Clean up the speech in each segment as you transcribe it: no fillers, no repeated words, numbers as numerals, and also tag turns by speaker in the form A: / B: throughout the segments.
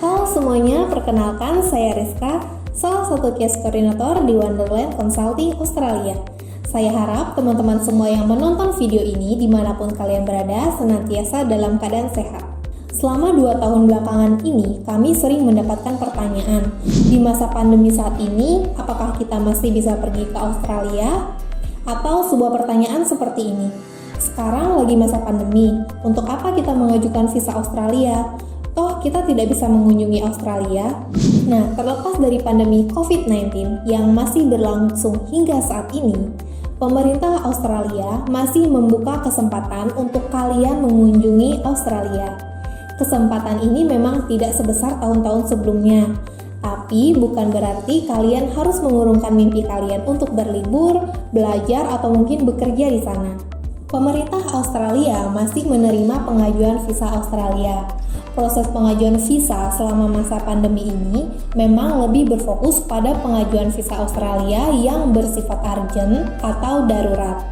A: Halo semuanya, perkenalkan saya Rizka, salah satu case koordinator di Wonderland Consulting Australia. Saya harap teman-teman semua yang menonton video ini dimanapun kalian berada senantiasa dalam keadaan sehat. Selama 2 tahun belakangan ini, kami sering mendapatkan pertanyaan, di masa pandemi saat ini, apakah kita masih bisa pergi ke Australia? Atau sebuah pertanyaan seperti ini, sekarang lagi masa pandemi, untuk apa kita mengajukan visa Australia? Toh kita tidak bisa mengunjungi Australia. Nah, terlepas dari pandemi COVID-19 yang masih berlangsung hingga saat ini, pemerintah Australia masih membuka kesempatan untuk kalian mengunjungi Australia. Kesempatan ini memang tidak sebesar tahun-tahun sebelumnya, tapi bukan berarti kalian harus mengurungkan mimpi kalian untuk berlibur, belajar, atau mungkin bekerja di sana. Pemerintah Australia masih menerima pengajuan visa Australia. Proses pengajuan visa selama masa pandemi ini memang lebih berfokus pada pengajuan visa Australia yang bersifat urgent atau darurat,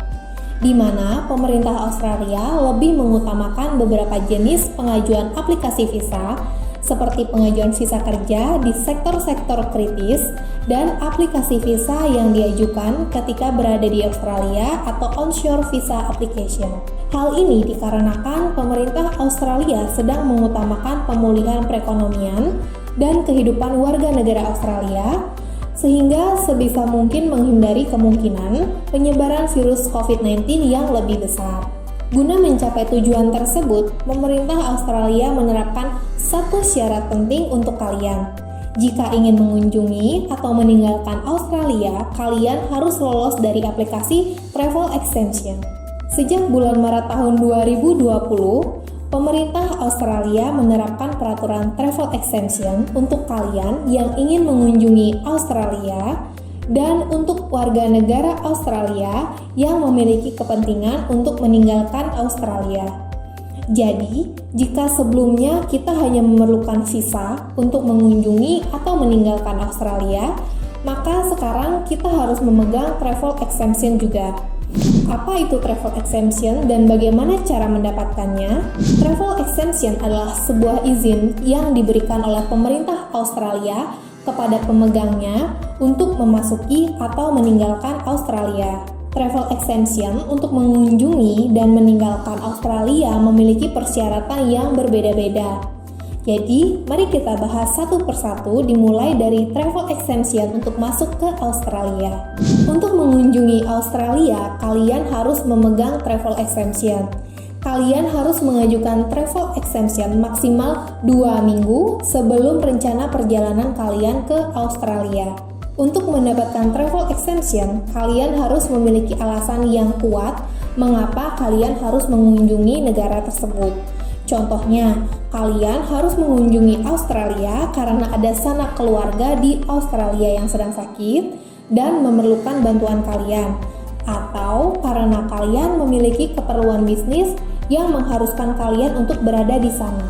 A: di mana pemerintah Australia lebih mengutamakan beberapa jenis pengajuan aplikasi visa seperti pengajuan visa kerja di sektor-sektor kritis dan aplikasi visa yang diajukan ketika berada di Australia atau onshore visa application. Hal ini dikarenakan pemerintah Australia sedang mengutamakan pemulihan perekonomian dan kehidupan warga negara Australia, sehingga sebisa mungkin menghindari kemungkinan penyebaran virus COVID-19 yang lebih besar. Guna mencapai tujuan tersebut, pemerintah Australia menerapkan satu syarat penting untuk kalian. Jika ingin mengunjungi atau meninggalkan Australia, kalian harus lolos dari aplikasi Travel Exemption. Sejak bulan Maret tahun 2020, pemerintah Australia menerapkan peraturan Travel Exemption untuk kalian yang ingin mengunjungi Australia dan untuk warga negara Australia yang memiliki kepentingan untuk meninggalkan Australia. Jadi, jika sebelumnya kita hanya memerlukan visa untuk mengunjungi atau meninggalkan Australia, maka sekarang kita harus memegang Travel Exemption juga. Apa itu Travel Exemption dan bagaimana cara mendapatkannya? Travel Exemption adalah sebuah izin yang diberikan oleh pemerintah Australia kepada pemegangnya untuk memasuki atau meninggalkan Australia. Travel Exemption untuk mengunjungi dan meninggalkan Australia memiliki persyaratan yang berbeda-beda. Jadi, mari kita bahas satu persatu dimulai dari Travel Exemption untuk masuk ke Australia. Untuk mengunjungi Australia, kalian harus memegang Travel Exemption. Kalian harus mengajukan Travel Exemption maksimal 2 minggu sebelum rencana perjalanan kalian ke Australia. Untuk mendapatkan Travel Exemption, kalian harus memiliki alasan yang kuat mengapa kalian harus mengunjungi negara tersebut. Contohnya, kalian harus mengunjungi Australia karena ada sanak keluarga di Australia yang sedang sakit dan memerlukan bantuan kalian, atau karena kalian memiliki keperluan bisnis yang mengharuskan kalian untuk berada di sana.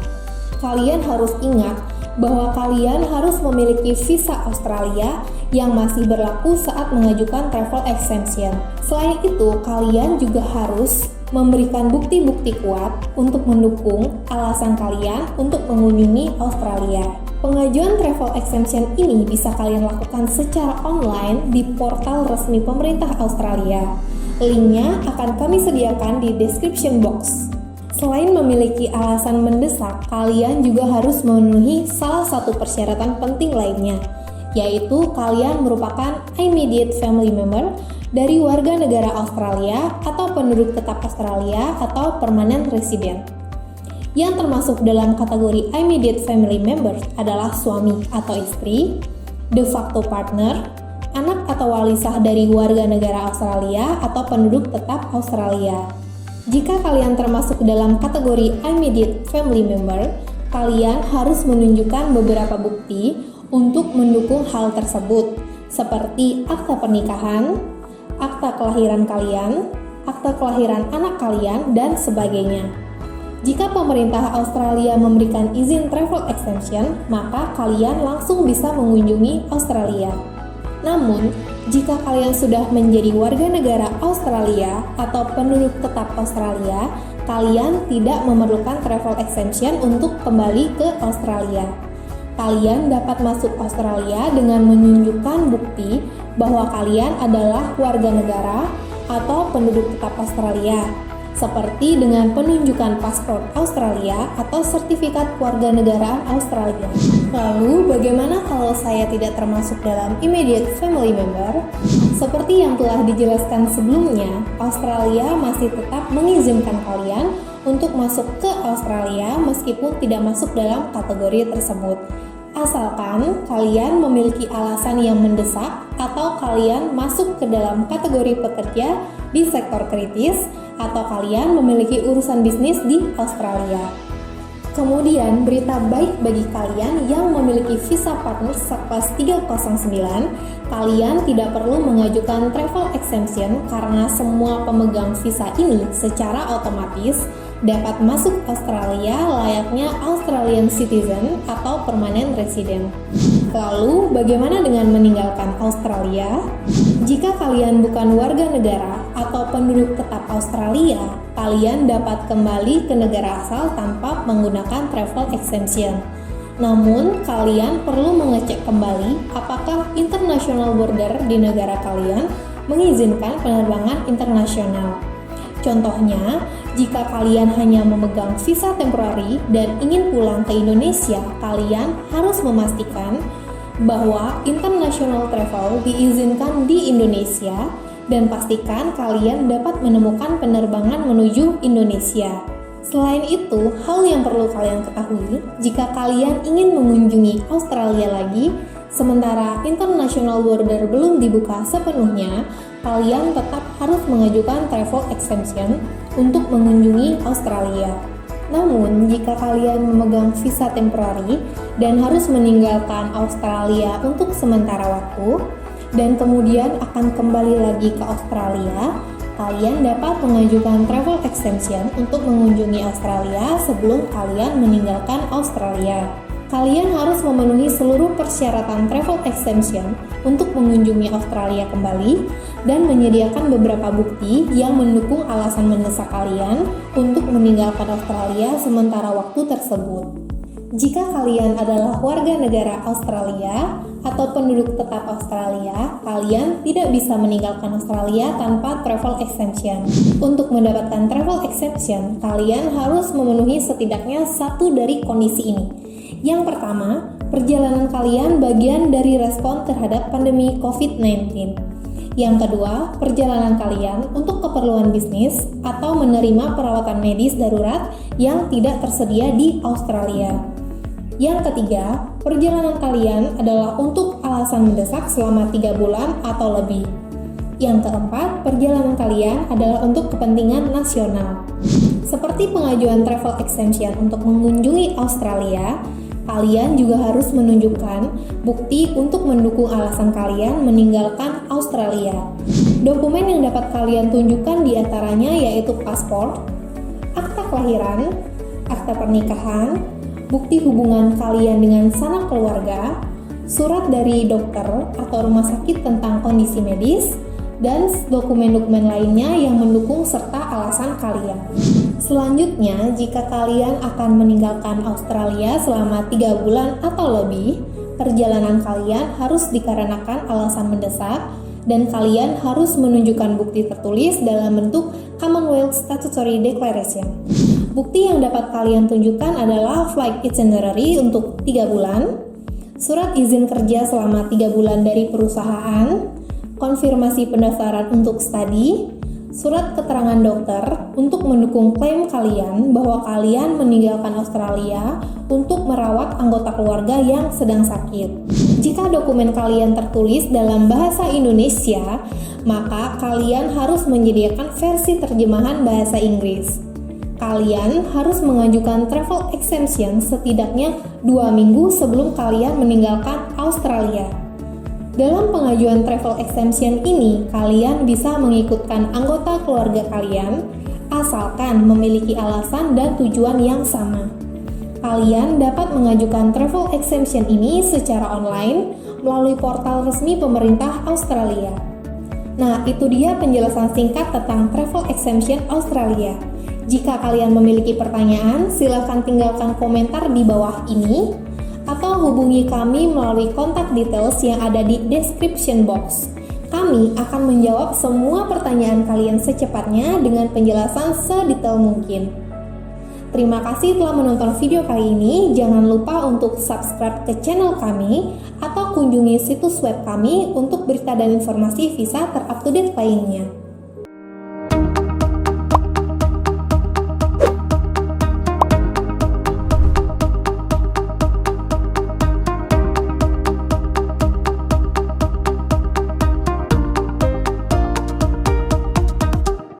A: Kalian harus ingat bahwa kalian harus memiliki visa Australia yang masih berlaku saat mengajukan Travel Exemption. Selain itu, kalian juga harus memberikan bukti-bukti kuat untuk mendukung alasan kalian untuk mengunjungi Australia. Pengajuan Travel Exemption ini bisa kalian lakukan secara online di portal resmi pemerintah Australia. Linknya akan kami sediakan di description box. Selain memiliki alasan mendesak, kalian juga harus memenuhi salah satu persyaratan penting lainnya, yaitu kalian merupakan immediate family member dari warga negara Australia atau penduduk tetap Australia atau permanent resident. Yang termasuk dalam kategori immediate family member adalah suami atau istri, de facto partner, anak atau wali sah dari warga negara Australia atau penduduk tetap Australia. Jika kalian termasuk dalam kategori immediate family member, kalian harus menunjukkan beberapa bukti untuk mendukung hal tersebut, seperti akta pernikahan, akta kelahiran kalian, akta kelahiran anak kalian, dan sebagainya. Jika pemerintah Australia memberikan izin Travel Exemption, maka kalian langsung bisa mengunjungi Australia. Namun, jika kalian sudah menjadi warga negara Australia atau penduduk tetap Australia, kalian tidak memerlukan Travel Exemption untuk kembali ke Australia. Kalian dapat masuk Australia dengan menunjukkan bukti bahwa kalian adalah warga negara atau penduduk tetap Australia, seperti dengan penunjukan paspor Australia atau sertifikat kewarganegaraan Australia. Lalu, bagaimana kalau saya tidak termasuk dalam immediate family member? Seperti yang telah dijelaskan sebelumnya, Australia masih tetap mengizinkan kalian untuk masuk ke Australia meskipun tidak masuk dalam kategori tersebut. Asalkan kalian memiliki alasan yang mendesak atau kalian masuk ke dalam kategori pekerja di sektor kritis atau kalian memiliki urusan bisnis di Australia. Kemudian berita baik bagi kalian yang memiliki visa partner Surplus 309, kalian tidak perlu mengajukan travel exemption karena semua pemegang visa ini secara otomatis dapat masuk Australia layaknya Australian citizen atau permanent resident. Lalu, bagaimana dengan meninggalkan Australia? Jika kalian bukan warga negara atau penduduk tetap Australia, kalian dapat kembali ke negara asal tanpa menggunakan travel exemption. Namun, kalian perlu mengecek kembali apakah international border di negara kalian mengizinkan penerbangan internasional. Contohnya, jika kalian hanya memegang visa temporary dan ingin pulang ke Indonesia, kalian harus memastikan bahwa international travel diizinkan di Indonesia dan pastikan kalian dapat menemukan penerbangan menuju Indonesia. Selain itu, hal yang perlu kalian ketahui, jika kalian ingin mengunjungi Australia lagi, sementara international border belum dibuka sepenuhnya, kalian tetap harus mengajukan travel exemption untuk mengunjungi Australia. Namun, jika kalian memegang visa temporary dan harus meninggalkan Australia untuk sementara waktu, dan kemudian akan kembali lagi ke Australia, kalian dapat mengajukan travel exemption untuk mengunjungi Australia sebelum kalian meninggalkan Australia. Kalian harus memenuhi seluruh persyaratan travel exemption untuk mengunjungi Australia kembali dan menyediakan beberapa bukti yang mendukung alasan mendesak kalian untuk meninggalkan Australia sementara waktu tersebut. Jika kalian adalah warga negara Australia atau penduduk tetap Australia, kalian tidak bisa meninggalkan Australia tanpa travel exemption. Untuk mendapatkan travel exemption, kalian harus memenuhi setidaknya satu dari kondisi ini. Yang pertama, perjalanan kalian bagian dari respon terhadap pandemi COVID-19. Yang kedua, perjalanan kalian untuk keperluan bisnis atau menerima perawatan medis darurat yang tidak tersedia di Australia. Yang ketiga, perjalanan kalian adalah untuk alasan mendesak selama 3 bulan atau lebih. Yang keempat, perjalanan kalian adalah untuk kepentingan nasional. Seperti pengajuan travel exemption untuk mengunjungi Australia, kalian juga harus menunjukkan bukti untuk mendukung alasan kalian meninggalkan Australia. Dokumen yang dapat kalian tunjukkan diantaranya yaitu paspor, akta kelahiran, akta pernikahan, bukti hubungan kalian dengan sanak keluarga, surat dari dokter atau rumah sakit tentang kondisi medis, dan dokumen-dokumen lainnya yang mendukung serta alasan kalian. Selanjutnya, jika kalian akan meninggalkan Australia selama 3 bulan atau lebih, perjalanan kalian harus dikarenakan alasan mendesak dan kalian harus menunjukkan bukti tertulis dalam bentuk Commonwealth Statutory Declaration. Bukti yang dapat kalian tunjukkan adalah flight itinerary untuk 3 bulan, surat izin kerja selama 3 bulan dari perusahaan, konfirmasi pendaftaran untuk studi, surat keterangan dokter untuk mendukung klaim kalian bahwa kalian meninggalkan Australia untuk merawat anggota keluarga yang sedang sakit. Jika dokumen kalian tertulis dalam bahasa Indonesia, maka kalian harus menyediakan versi terjemahan bahasa Inggris. Kalian harus mengajukan travel exemption setidaknya 2 minggu sebelum kalian meninggalkan Australia. Dalam pengajuan travel exemption ini, kalian bisa mengikutkan anggota keluarga kalian asalkan memiliki alasan dan tujuan yang sama. Kalian dapat mengajukan travel exemption ini secara online melalui portal resmi pemerintah Australia. Nah, itu dia penjelasan singkat tentang travel exemption Australia. Jika kalian memiliki pertanyaan, silakan tinggalkan komentar di bawah ini atau hubungi kami melalui kontak details yang ada di description box. Kami akan menjawab semua pertanyaan kalian secepatnya dengan penjelasan sedetail mungkin. Terima kasih telah menonton video kali ini. Jangan lupa untuk subscribe ke channel kami atau kunjungi situs web kami untuk berita dan informasi visa terupdate lainnya.